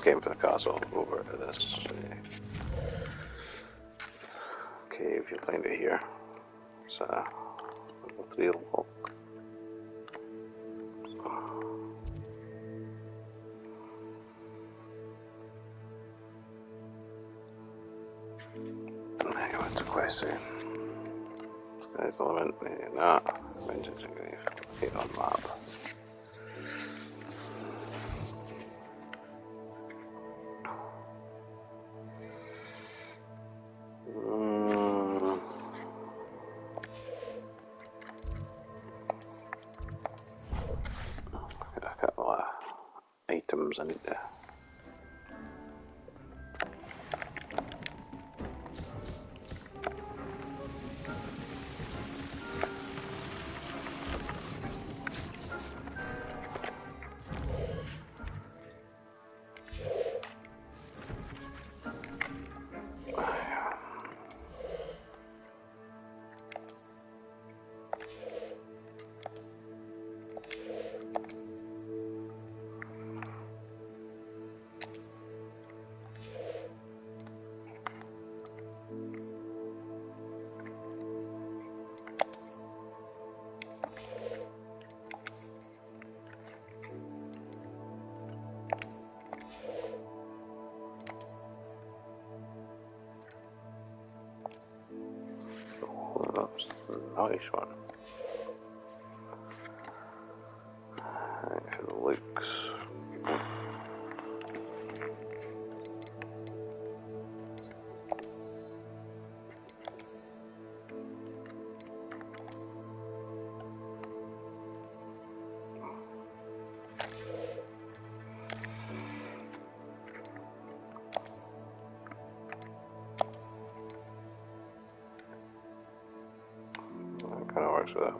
came from the castle over to this cave. You'll find it here. It's a level 3 lock. Now what's the quest saying? Sky's the limit. Nah. Vengeance and grief. Hit on map. A couple of items I need to. That's a nice one. It looks. Kind of works with that.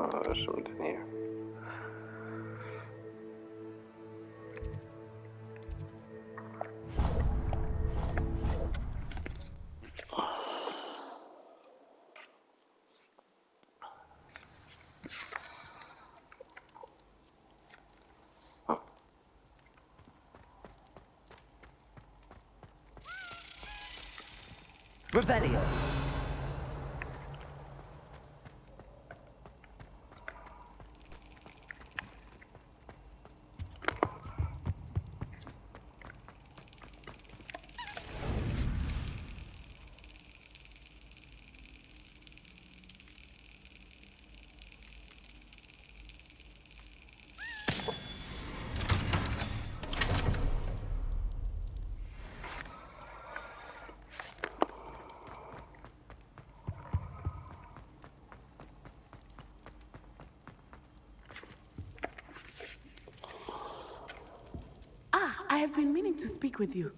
Oh, there's something here. Revelio. have been meaning to speak with you.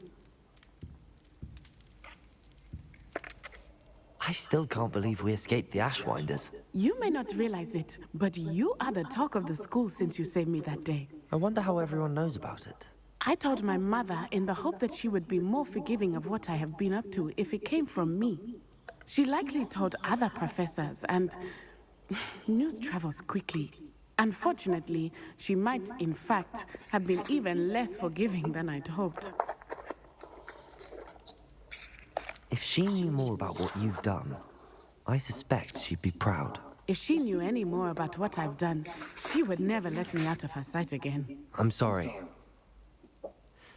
I still can't believe we escaped the Ashwinders. You may not realize it, but you are the talk of the school since you saved me that day. I wonder how everyone knows about it. I told my mother in the hope that she would be more forgiving of what I have been up to if it came from me. She likely told other professors, and news travels quickly. Unfortunately, she might, in fact, have been even less forgiving than I'd hoped. If she knew more about what you've done, I suspect she'd be proud. If she knew any more about what I've done, she would never let me out of her sight again. I'm sorry.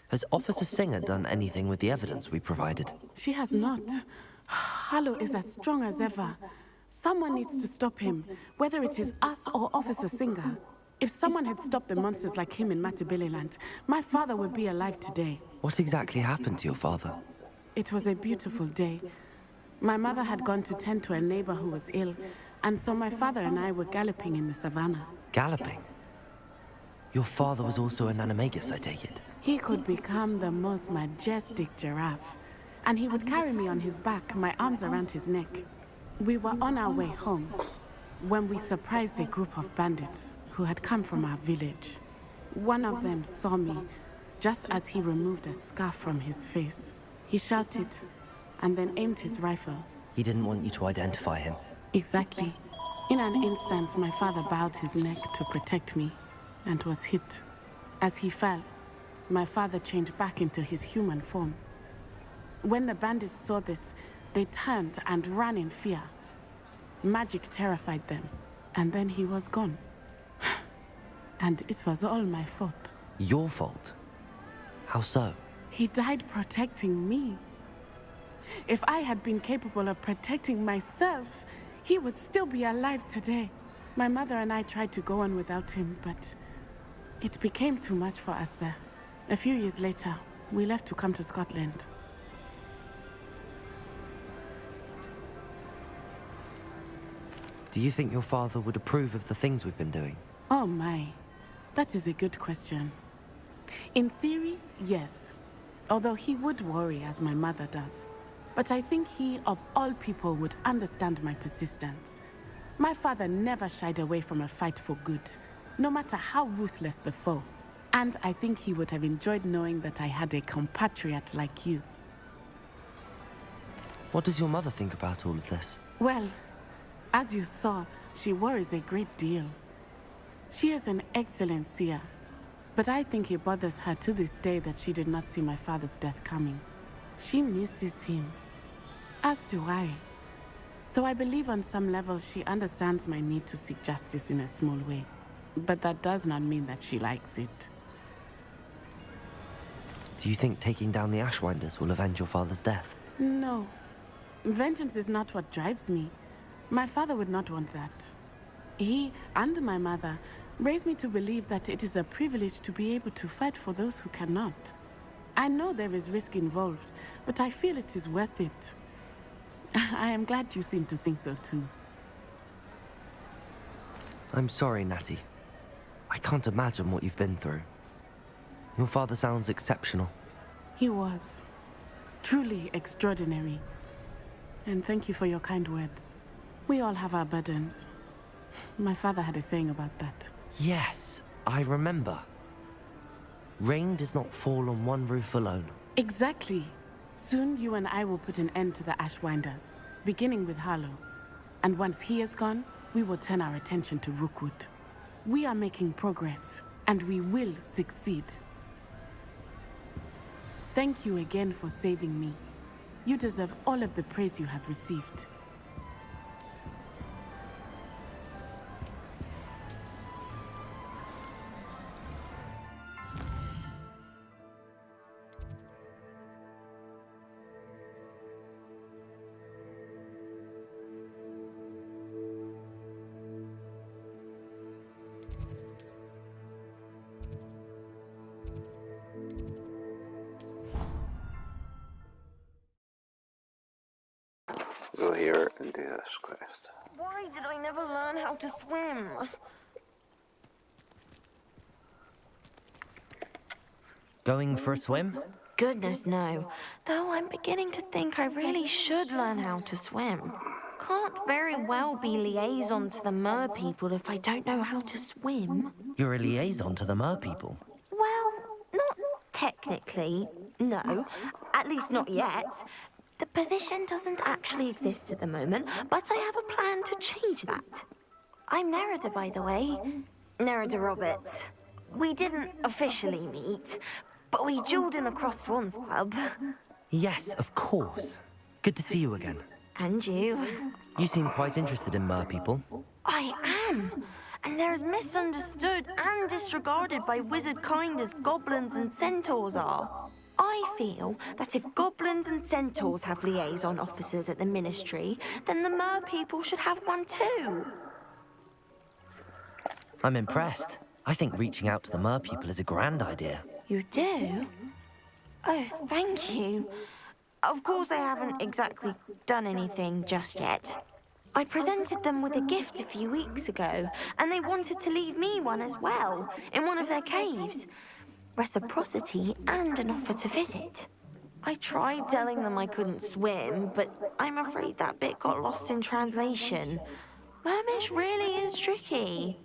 Has Officer Singer done anything with the evidence we provided? She has not. Harlow is as strong as ever. Someone needs to stop him, whether it is us or Officer Singer. If someone had stopped the monsters like him in Matabeleland, my father would be alive today. What exactly happened to your father? It was a beautiful day. My mother had gone to tend to a neighbor who was ill, and so my father and I were galloping in the savannah. Galloping? Your father was also an animagus, I take it? He could become the most majestic giraffe, and he would carry me on his back, my arms around his neck. We were on our way home when we surprised a group of bandits who had come from our village. One of them saw me just as he removed a scarf from his face. He shouted and then aimed his rifle. He didn't want you to identify him. Exactly. In an instant, my father bowed his neck to protect me and was hit. As he fell, my father changed back into his human form. When the bandits saw this, they turned and ran in fear. Magic terrified them, and then he was gone. And it was all my fault. Your fault? How so? He died protecting me. If I had been capable of protecting myself, he would still be alive today. My mother and I tried to go on without him, but it became too much for us there. A few years later, we left to come to Scotland. Do you think your father would approve of the things we've been doing? Oh my, that is a good question. In theory, yes. Although he would worry as my mother does. But I think he, of all people, would understand my persistence. My father never shied away from a fight for good, no matter how ruthless the foe. And I think he would have enjoyed knowing that I had a compatriot like you. What does your mother think about all of this? Well, as you saw, she worries a great deal. She is an excellent seer, but I think it bothers her to this day that she did not see my father's death coming. She misses him, as do I. So I believe on some level she understands my need to seek justice in a small way. But that does not mean that she likes it. Do you think taking down the Ashwinders will avenge your father's death? No. Vengeance is not what drives me. My father would not want that. He and my mother raised me to believe that it is a privilege to be able to fight for those who cannot. I know there is risk involved, but I feel it is worth it. I am glad you seem to think so too. I'm sorry, Natty. I can't imagine what you've been through. Your father sounds exceptional. He was. Truly extraordinary. And thank you for your kind words. We all have our burdens. My father had a saying about that. Yes, I remember. Rain does not fall on one roof alone. Exactly. Soon you and I will put an end to the Ashwinders, beginning with Harlow. And once he is gone, we will turn our attention to Rookwood. We are making progress, and we will succeed. Thank you again for saving me. You deserve all of the praise you have received. Go here and do this quest. Why did I never learn how to swim? Going for a swim? Goodness, no. Though I'm beginning to think I really should learn how to swim. Can't very well be liaison to the mer people if I don't know how to swim. You're a liaison to the mer people. Well, not technically, no. At least not yet. The position doesn't actually exist at the moment, but I have a plan to change that. I'm Nerida, by the way. Nerida Roberts. We didn't officially meet, but we duelled in the Crossed Wands Club. Yes, of course. Good to see you again. And you. You seem quite interested in mer people. I am. And they're as misunderstood and disregarded by wizard kind as goblins and centaurs are. I feel that if goblins and centaurs have liaison officers at the ministry, then the mer people should have one too. I'm impressed. I think reaching out to the mer people is a grand idea. You do? Oh, thank you. Of course I haven't exactly done anything just yet. I presented them with a gift a few weeks ago, and they wanted to leave me one as well, in one of their caves. Reciprocity and an offer to visit. I tried telling them I couldn't swim, but I'm afraid that bit got lost in translation. Mermish really is tricky.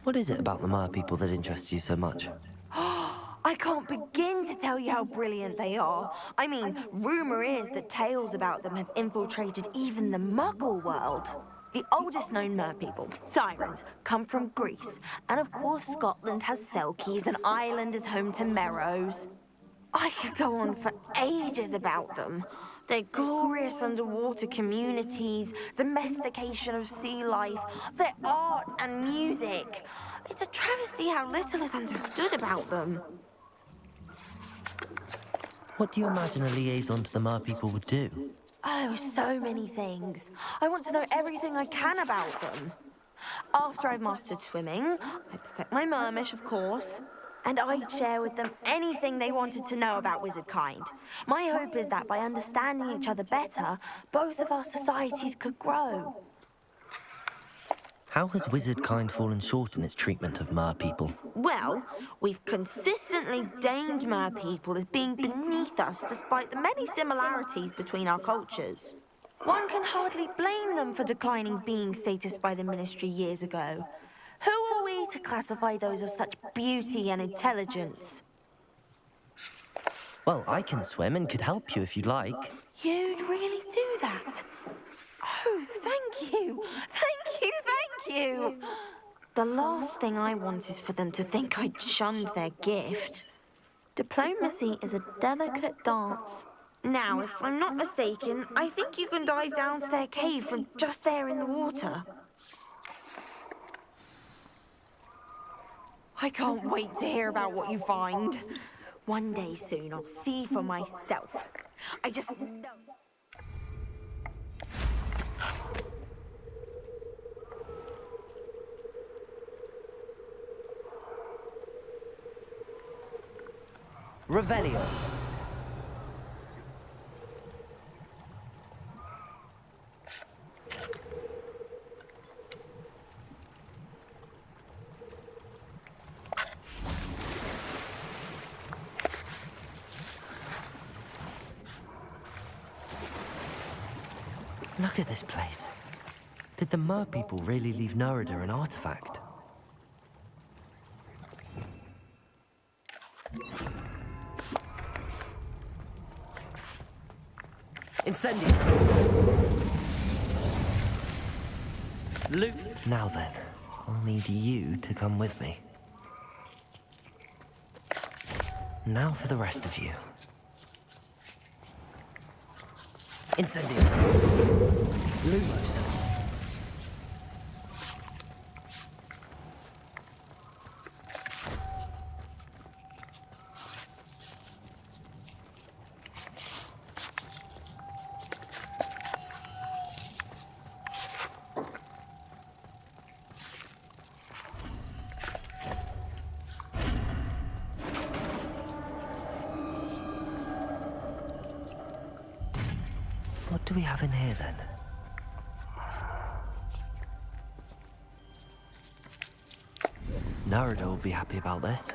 What is it about the mer people that interests you so much? I can't begin to tell you how brilliant they are. I mean, rumor is that tales about them have infiltrated even the Muggle world. The oldest known mer people, sirens, come from Greece. And of course Scotland has Selkies and Ireland is home to Merrows. I could go on for ages about them. Their glorious underwater communities, domestication of sea life, their art and music. It's a travesty how little is understood about them. What do you imagine a liaison to the mer people would do? Oh, so many things. I want to know everything I can about them. After I've mastered swimming, I perfect my mermish, of course. And I'd share with them anything they wanted to know about wizard kind. My hope is that by understanding each other better, both of our societies could grow. How has wizard kind fallen short in its treatment of mer people? Well, we've consistently deemed mer people as being beneath us despite the many similarities between our cultures. One can hardly blame them for declining being status by the ministry years ago. Who are we to classify those of such beauty and intelligence? Well, I can swim and could help you if you'd like. You'd really do that? Oh, thank you! Thank you, thank you! The last thing I want is for them to think I'd shunned their gift. Diplomacy is a delicate dance. Now, if I'm not mistaken, I think you can dive down to their cave from just there in the water. I can't wait to hear about what you find. One day soon, I'll see for myself. I just know. Revelio. Look at this place. Did the mer people really leave Nerida an artifact? Incendio! Luke! Now then, I'll need you to come with me. Now for the rest of you. Incendio! Lumos! What do we have in here, then? Narada will be happy about this.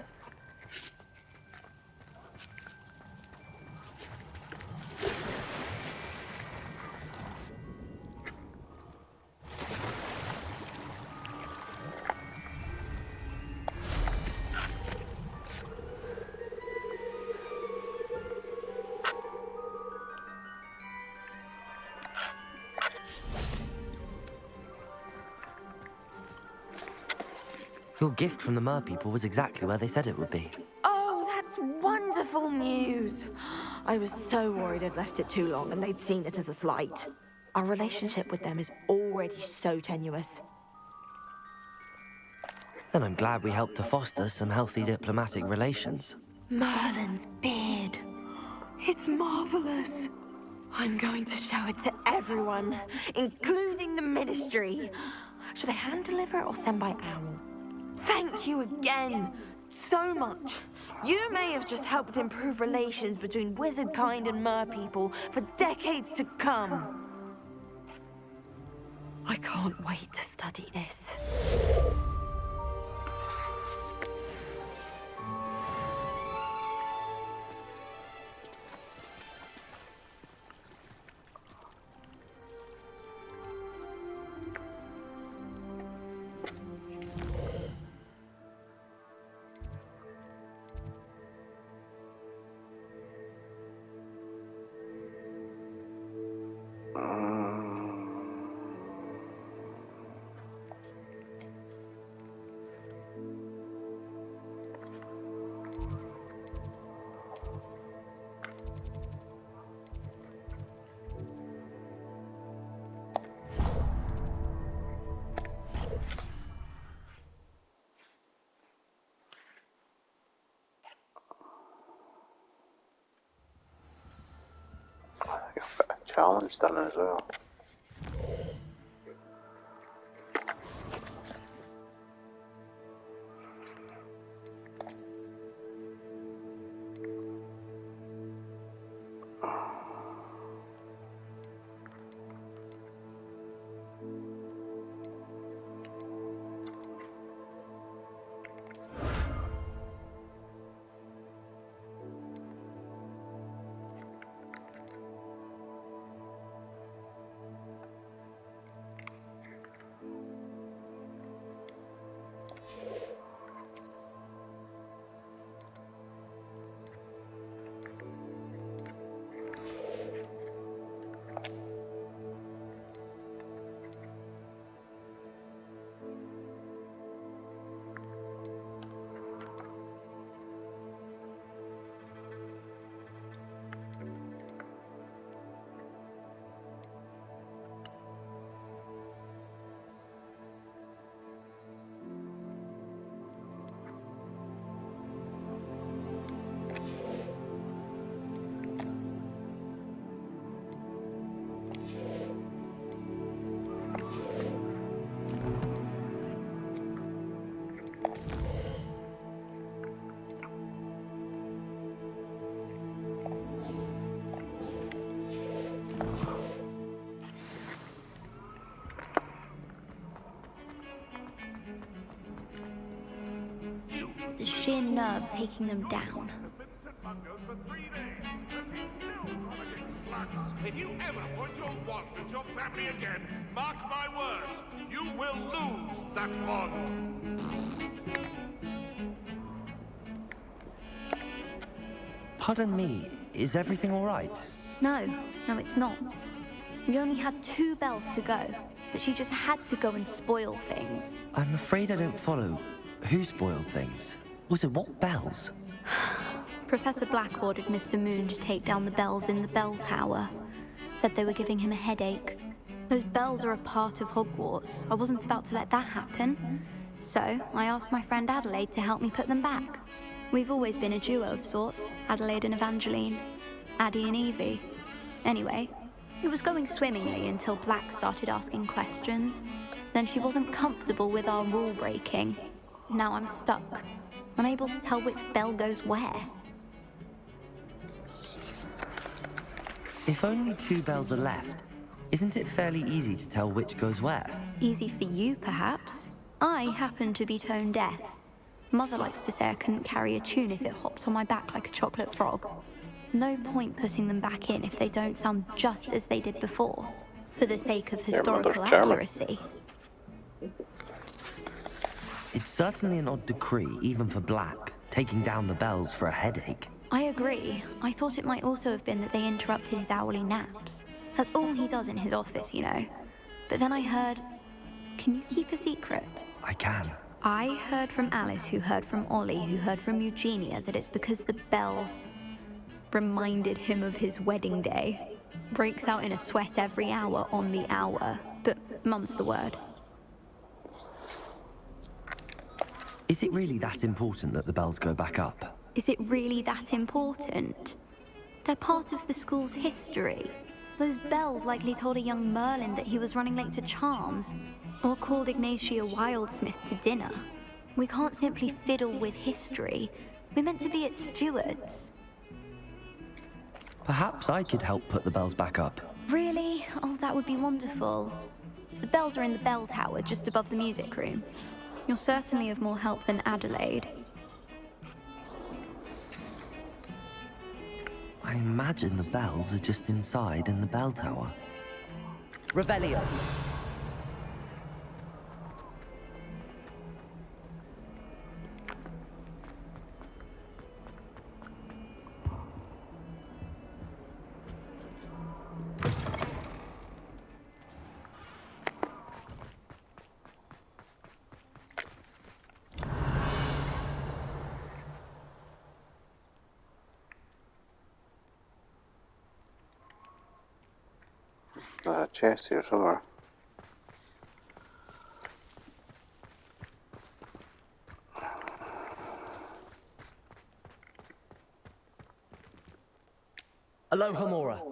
Your gift from the Mer people was exactly where they said it would be. Oh, that's wonderful news. I was so worried I'd left it too long and they'd seen it as a slight. Our relationship with them is already so tenuous. Then I'm glad we helped to foster some healthy diplomatic relations. Merlin's beard. It's marvelous. I'm going to show it to everyone, including the Ministry. Should I hand deliver it or send by owl? Thank you again, so much. You may have just helped improve relations between wizard kind and mer people for decades to come. I can't wait to study this. Challenge done as well. The sheer nerve taking them down. If you ever point your wand at your family again, mark my words, you will lose that wand. Pardon me, is everything all right? No, it's not. We only had 2 bells to go, but she just had to go and spoil things. I'm afraid I don't follow. Who spoiled things? Also, what bells? Professor Black ordered Mr. Moon to take down the bells in the bell tower. Said they were giving him a headache. Those bells are a part of Hogwarts. I wasn't about to let that happen. So, I asked my friend Adelaide to help me put them back. We've always been a duo of sorts, Adelaide and Evangeline. Addie and Evie. Anyway, it was going swimmingly until Black started asking questions. Then she wasn't comfortable with our rule breaking. Now I'm stuck, unable to tell which bell goes where. If only 2 bells are left, isn't it fairly easy to tell which goes where? Easy for you, perhaps. I happen to be tone deaf. Mother likes to say I couldn't carry a tune if it hopped on my back like a chocolate frog. No point putting them back in if they don't sound just as they did before, for the sake of historical accuracy. It's certainly an odd decree, even for Black, taking down the bells for a headache. I agree. I thought it might also have been that they interrupted his hourly naps. That's all he does in his office, you know. But then I heard... Can you keep a secret? I can. I heard from Alice, who heard from Ollie, who heard from Eugenia, that it's because the bells reminded him of his wedding day. Breaks out in a sweat every hour on the hour. But mum's the word. Is it really that important that the bells go back up? Is it really that important? They're part of the school's history. Those bells likely told a young Merlin that he was running late to Charms, or called Ignatia Wildsmith to dinner. We can't simply fiddle with history. We're meant to be its stewards. Perhaps I could help put the bells back up. Really? Oh, that would be wonderful. The bells are in the bell tower, just above the music room. You're certainly of more help than Adelaide. I imagine the bells are just inside in the bell tower. Revelio. Chest here somewhere. Aloha Mora.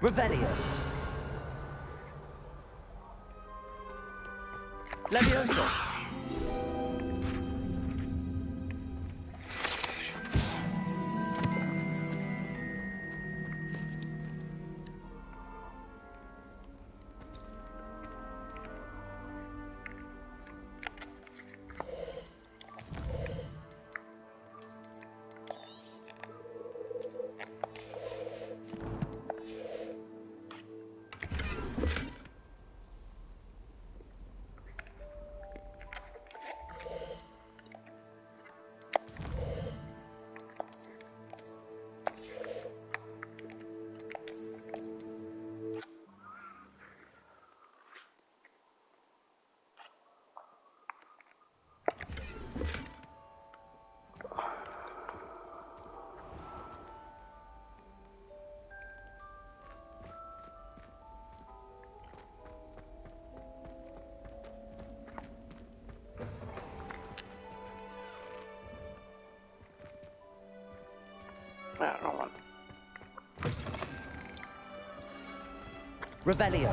Revelio. Levioso. Wrong one. Revelio.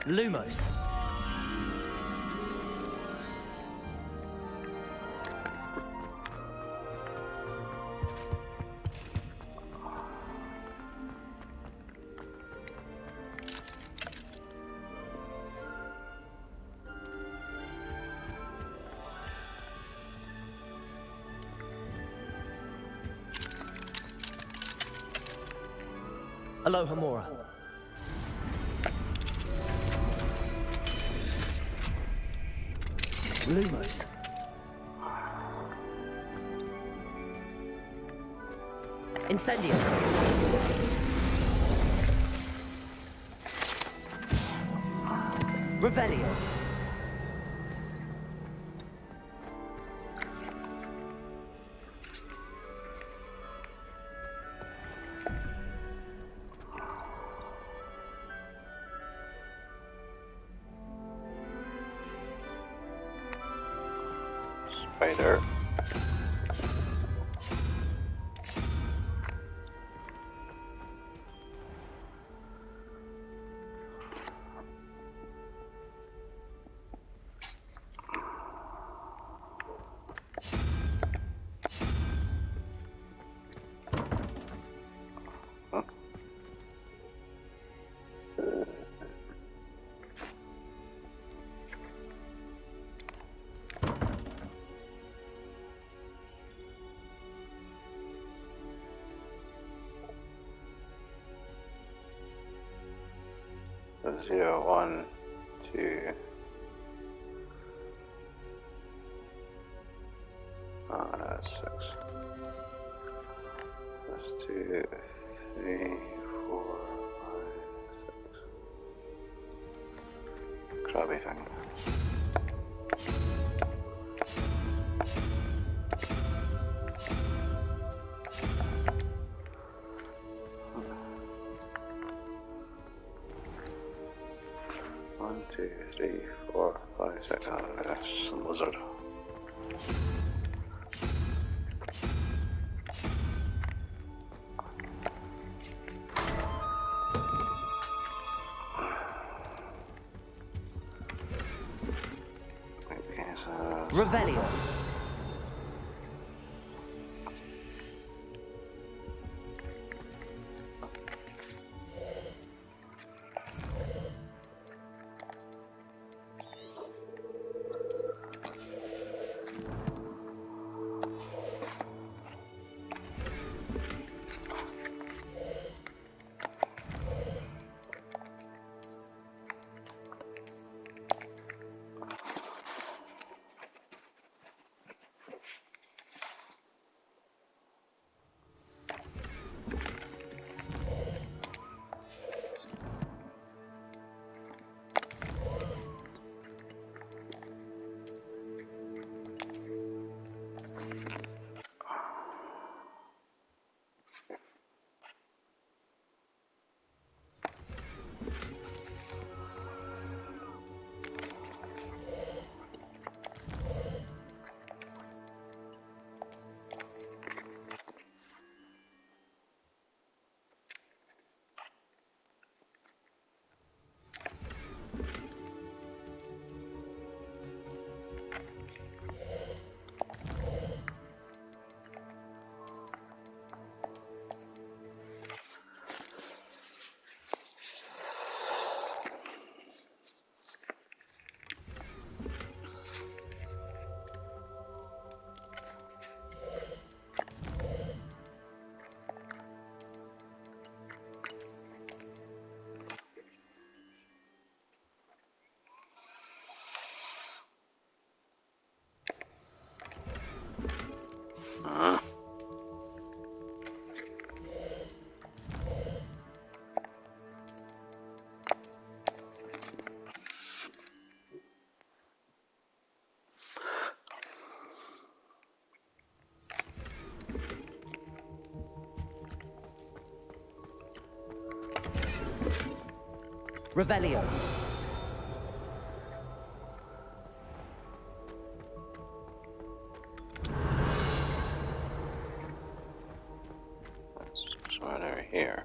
Lumos. Aloha Mora. Lumos. Incendio. Revelio. Spider. Zero, 1, 2. That's 6. That's 2, 3, 4, 5, 6. Crabby thing. One, 2, 3, 4, 5, 6. Oh, that's just a lizard. Okay, so Revelio. Revelio. that's right over here.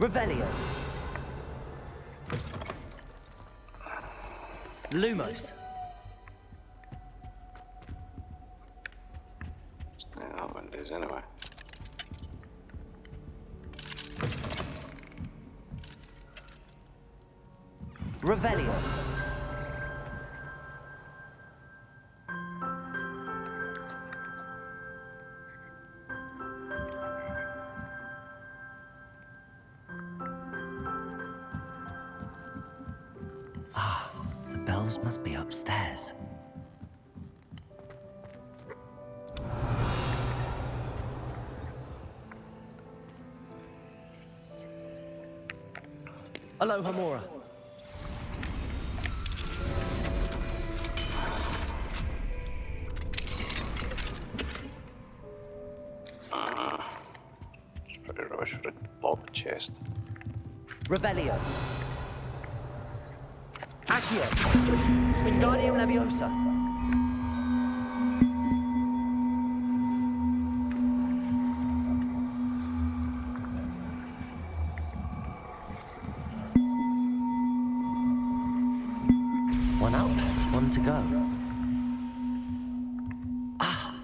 Revelio. Lumos. Yeah. Revelio. Ah, the bells must be upstairs. Aloha, Mora. Pretty rush for the log chest. Revelio. Accio. Wingardium Leviosa. One up, one to go. Ah,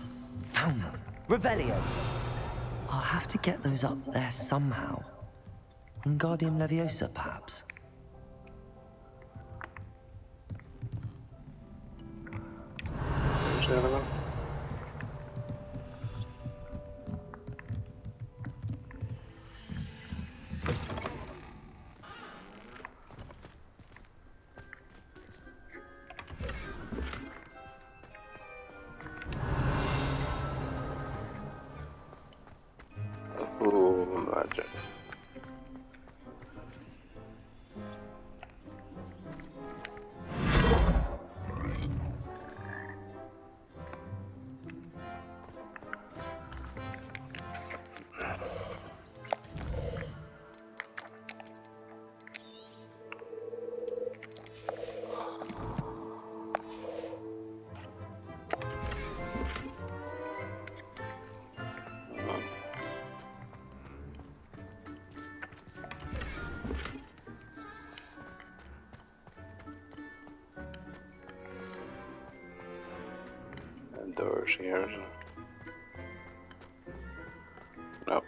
found them. Revelio. I'll have to get those up there somehow. Wingardium Leviosa, perhaps. There's the other one. Ooh, magic. Doors here. Nope.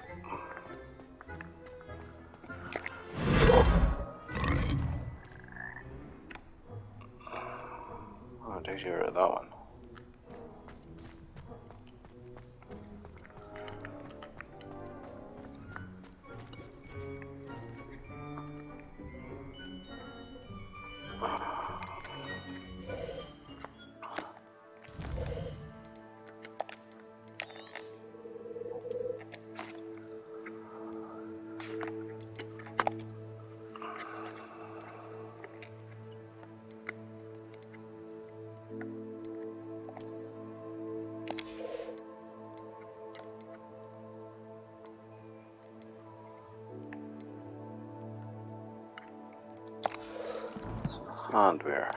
Oh, takes you rid of that one. Hardware.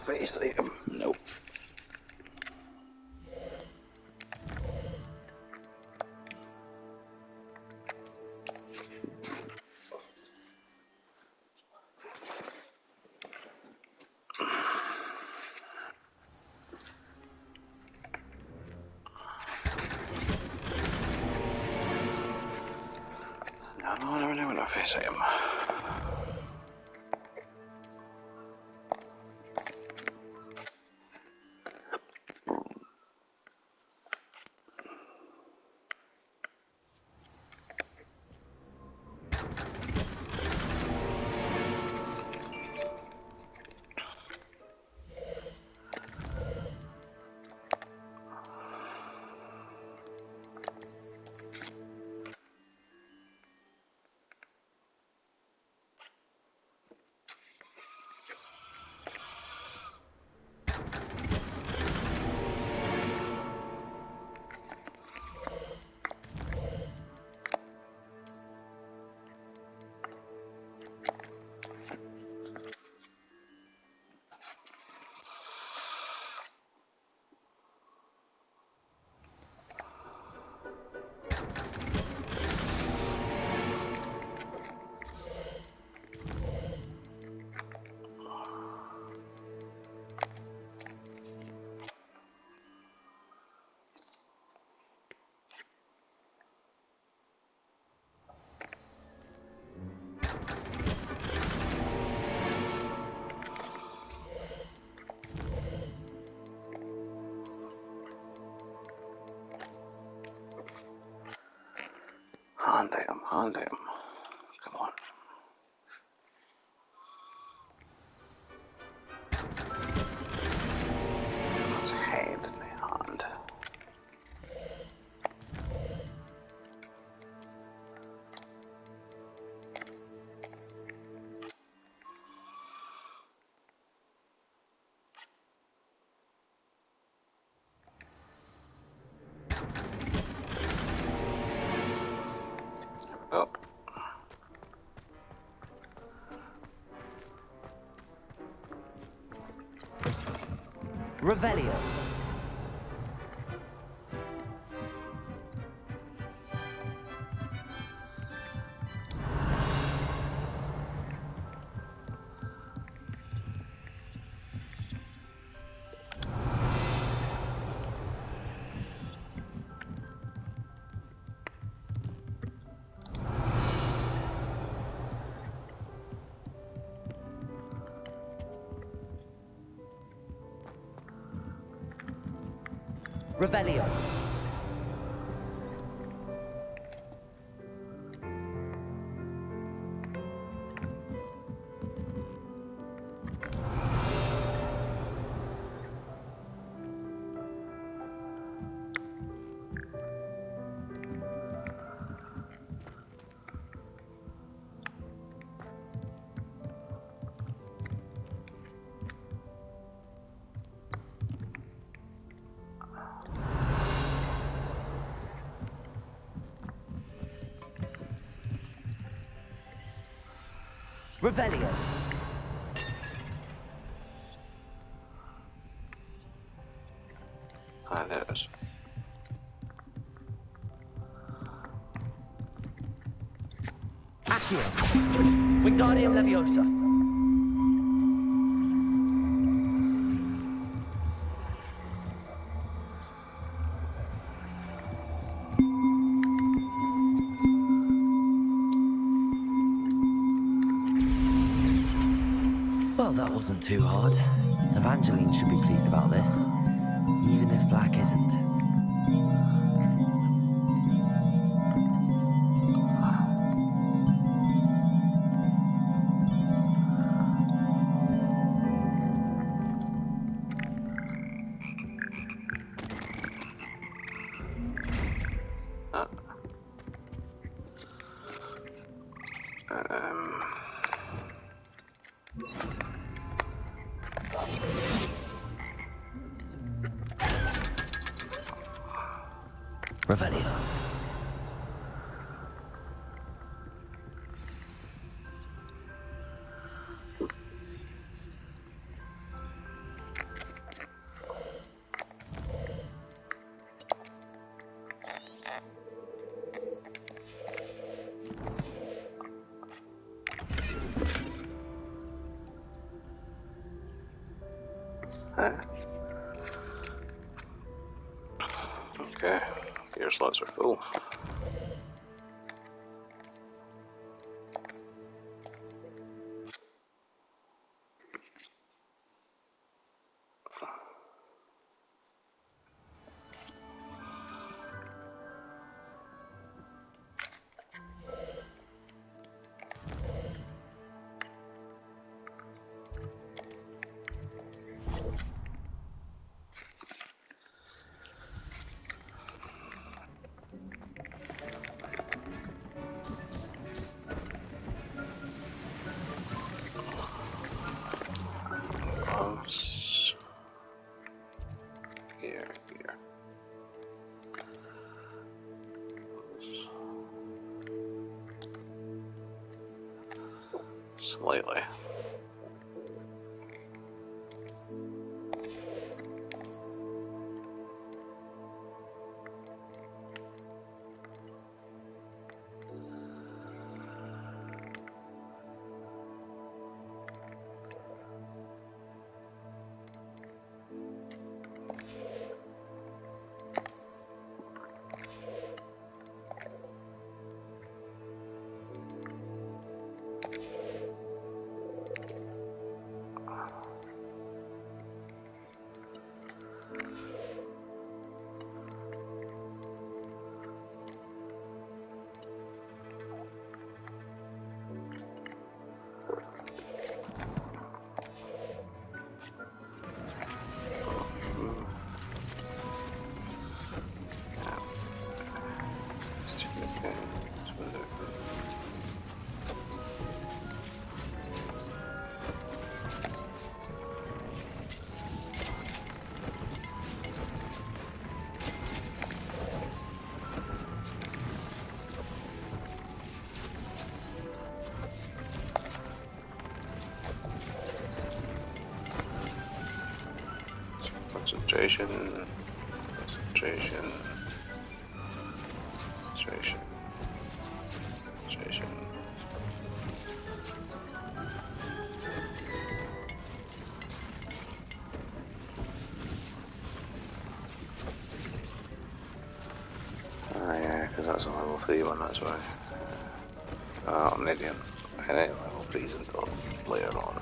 Face item. Nope. No, face item. on damn. Come on. Let's hand in my hand. Oh. Revelio. Revelio. Revelio. Ah, there it is. Accio. Wingardium Leviosa. Well, that wasn't too hard. Evangeline should be pleased about this, even if Black isn't. Revelio. Okay, gear slots are full. Here. Slightly. Concentration. Concentration. Concentration. Concentration. Oh yeah, because that's a level 3 one, that's why. Oh, I'm an idiot. I ain't level 3s until later on.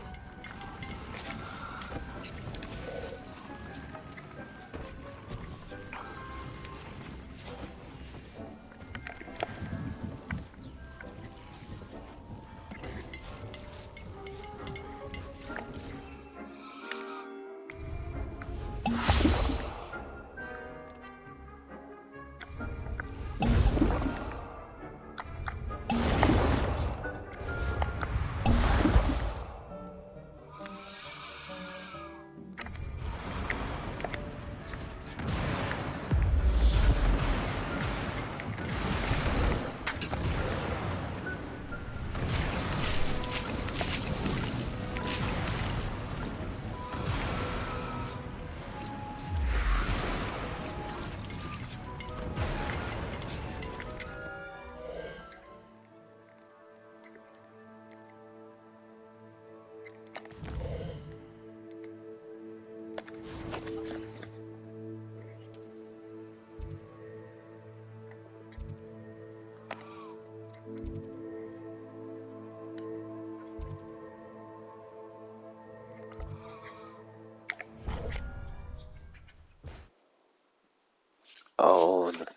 Oh, the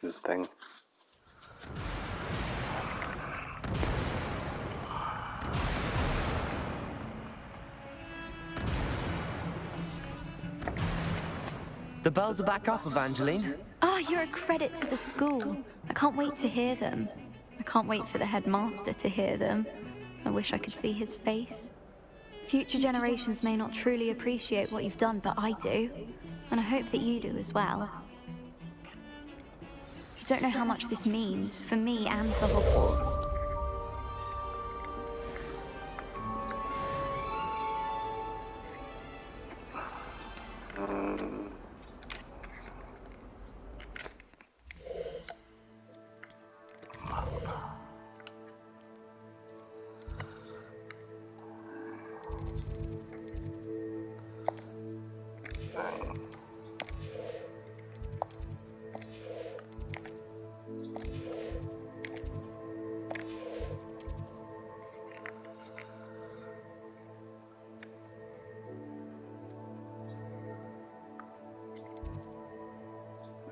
freaking thing. The bells are back up, Evangeline. Oh, you're a credit to the school. I can't wait to hear them. I can't wait for the headmaster to hear them. I wish I could see his face. Future generations may not truly appreciate what you've done, but I do. And I hope that you do as well. You don't know how much this means for me and for Hogwarts.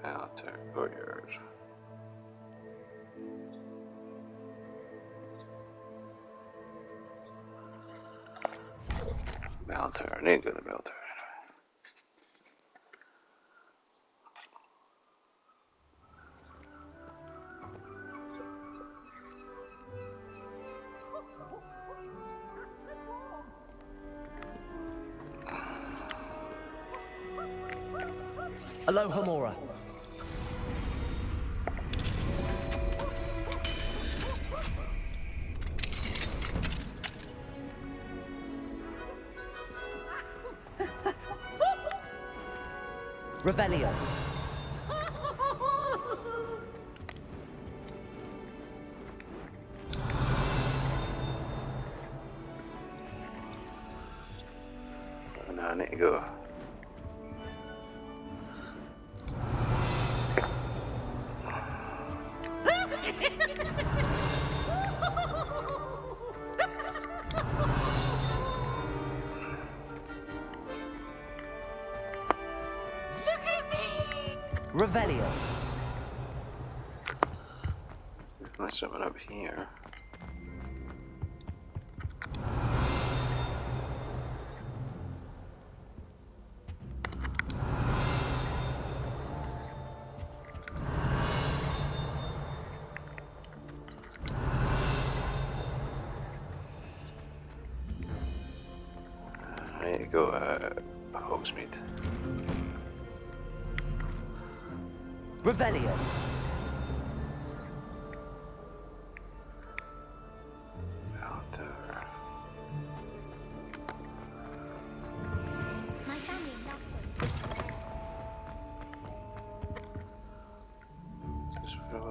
Outer courtyard. Belter. I need to go to Belter. Aloha, Mora. Revelio. No, I need to go. Revelio. There's something up here. I need to go Hogsmeade. Revelio.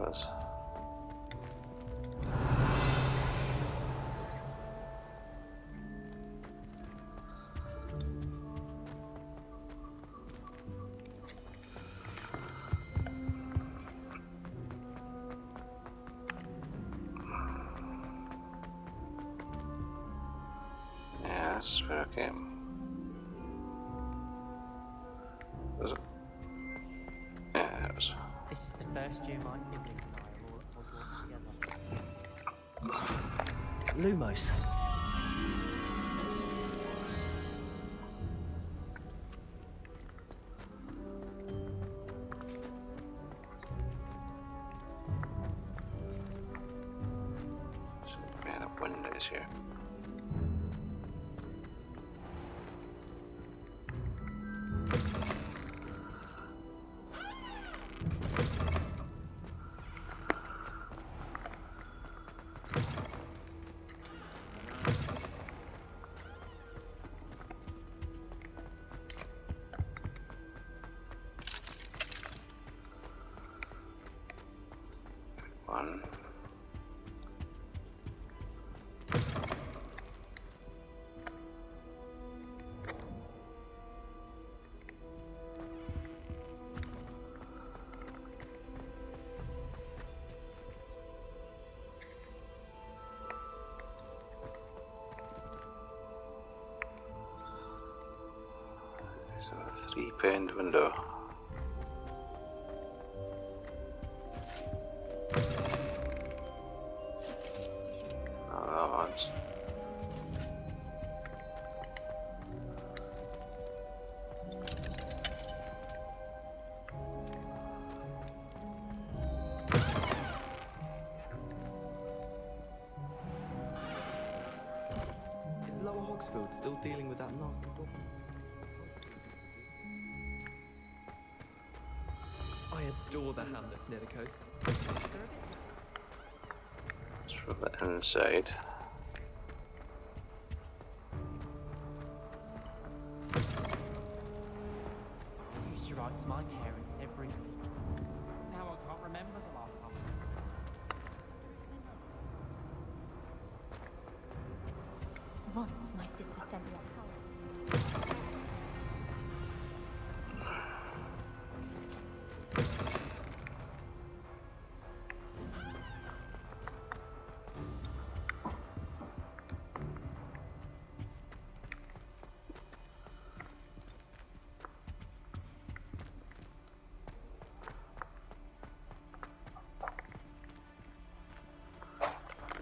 was. Yeah, that's where I came. Was it? Yeah, it was. This is the first year my siblings and I are all at Hogwarts together. Lumos. Man up windows here. One. There's a three-paned window. Is Lower Hogsfield still dealing with that nasty dog? I adore the hamlets near the coast. It's from the inside. I used to write to my parents every week. Now I can't remember the last time. Once my sister sent me a card.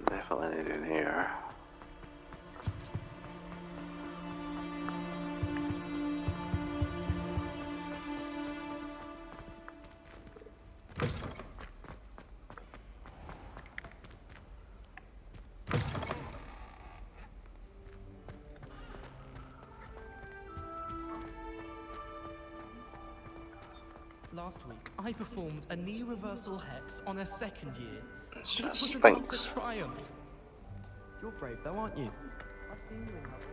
Definitely need in here. Last week, I performed a knee reversal hex on a second year. It's It just was an Sphinx. utter triumph. You're brave though, aren't you? I've seen you in Hogwarts.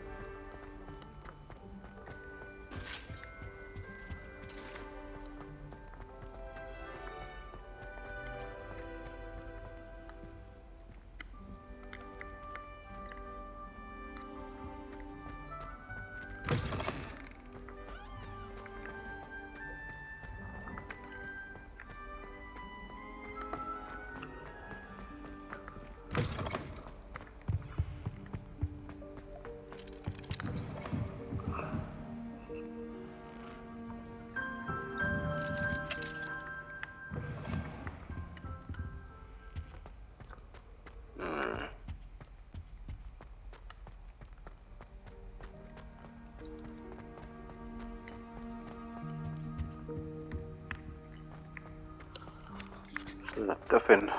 Nothing.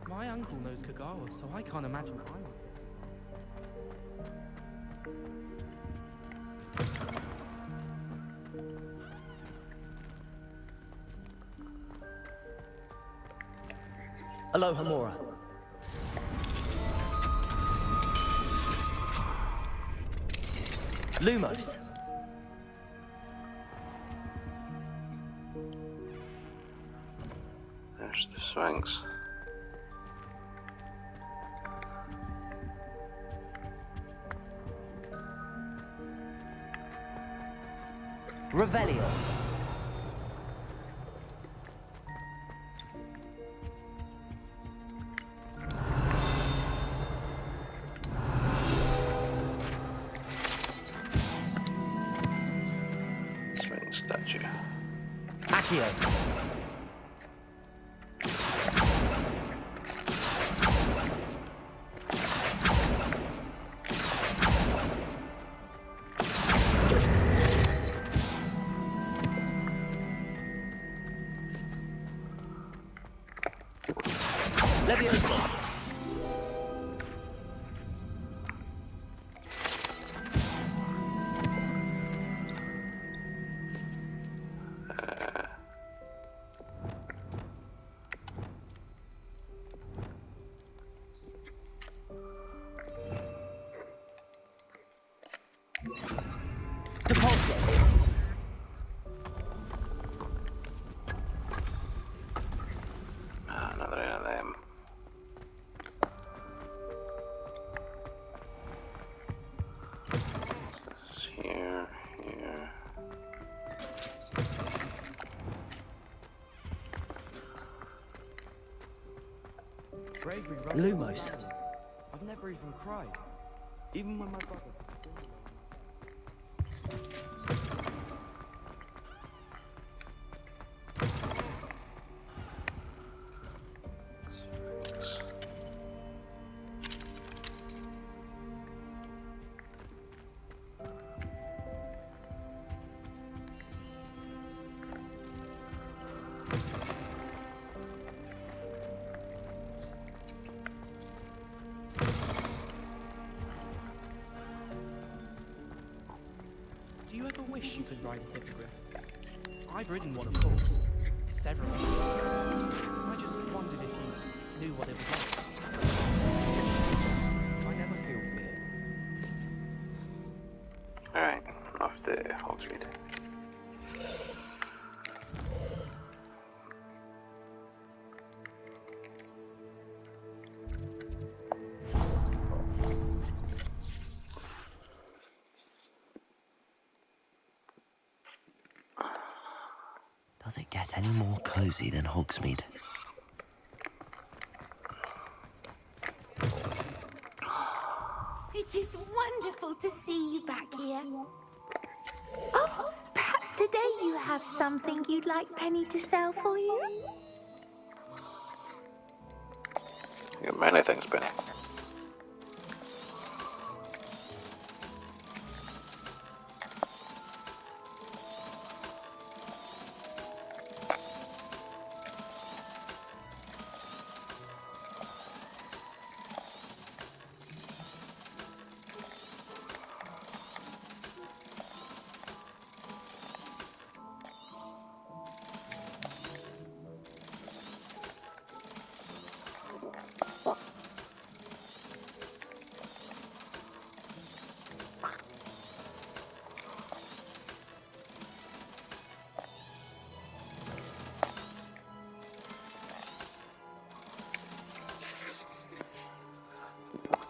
My uncle knows Kagawa, so I can't imagine I would. Aloha Mora. Lumos. There's the Sphinx. Revelio. Sphinx statue. Accio. Leviosa. Depulso. Another one of them. It's here, here. Bravery, Lumos. I've never even cried. Even when my brother... Do you ever wish you could ride a hippogriff? I've ridden one, of course. Several. I just wondered if you knew what it was like. I never feel fear. Alright, off to Hogsmeade. Does it get any more cozy than Hogsmeade? It is wonderful to see you back here. Oh, perhaps today you have something you'd like Penny to sell for you? You got many things, Penny.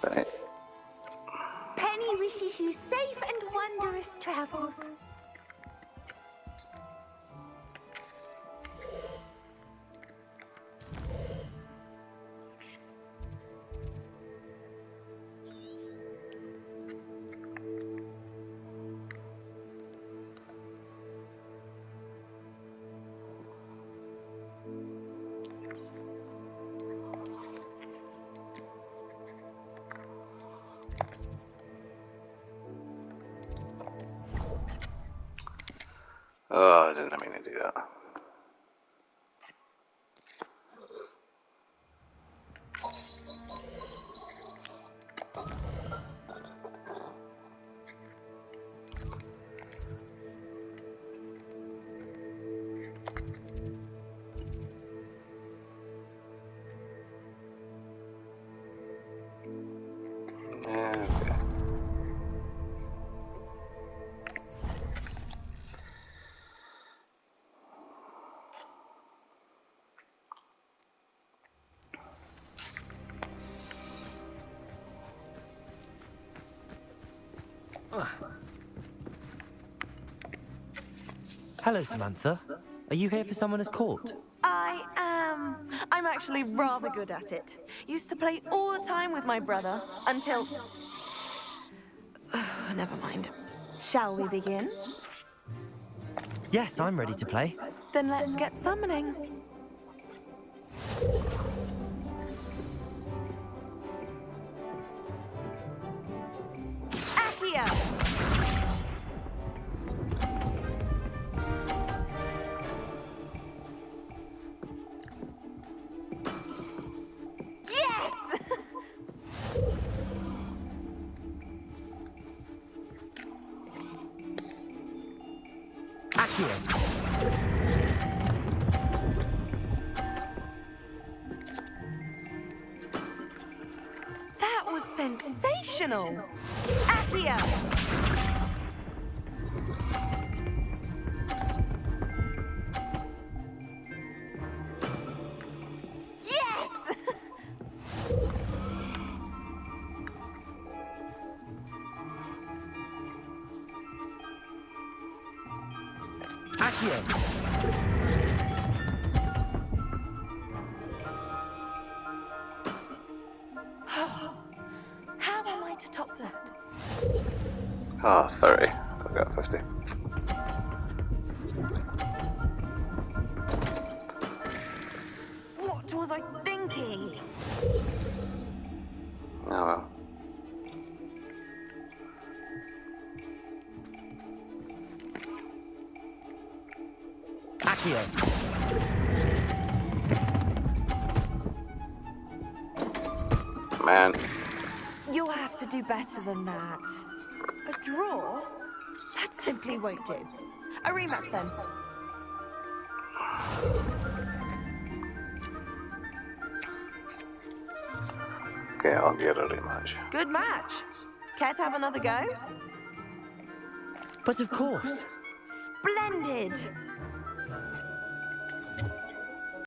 Penny. Penny wishes you safe and wondrous travels. Oh, I didn't mean to do that. Okay. Hello, Samantha. Are you here for someone as caught? I am. I'm actually rather good at it. Used to play all the time with my brother until... Never mind. Shall we begin? Yes, I'm ready to play. Then let's get summoning. Accio! Yes! Accio! That was sensational! Accio! Yes! Accio! How am I to top that? Oh, 30. I thought I got 50. What was I thinking? Oh well. Accio! Man. You'll have to do better than that. A draw? That simply won't do. A rematch then. Okay, I'll get a rematch. Good match. Care to have another go? But of course. Splendid!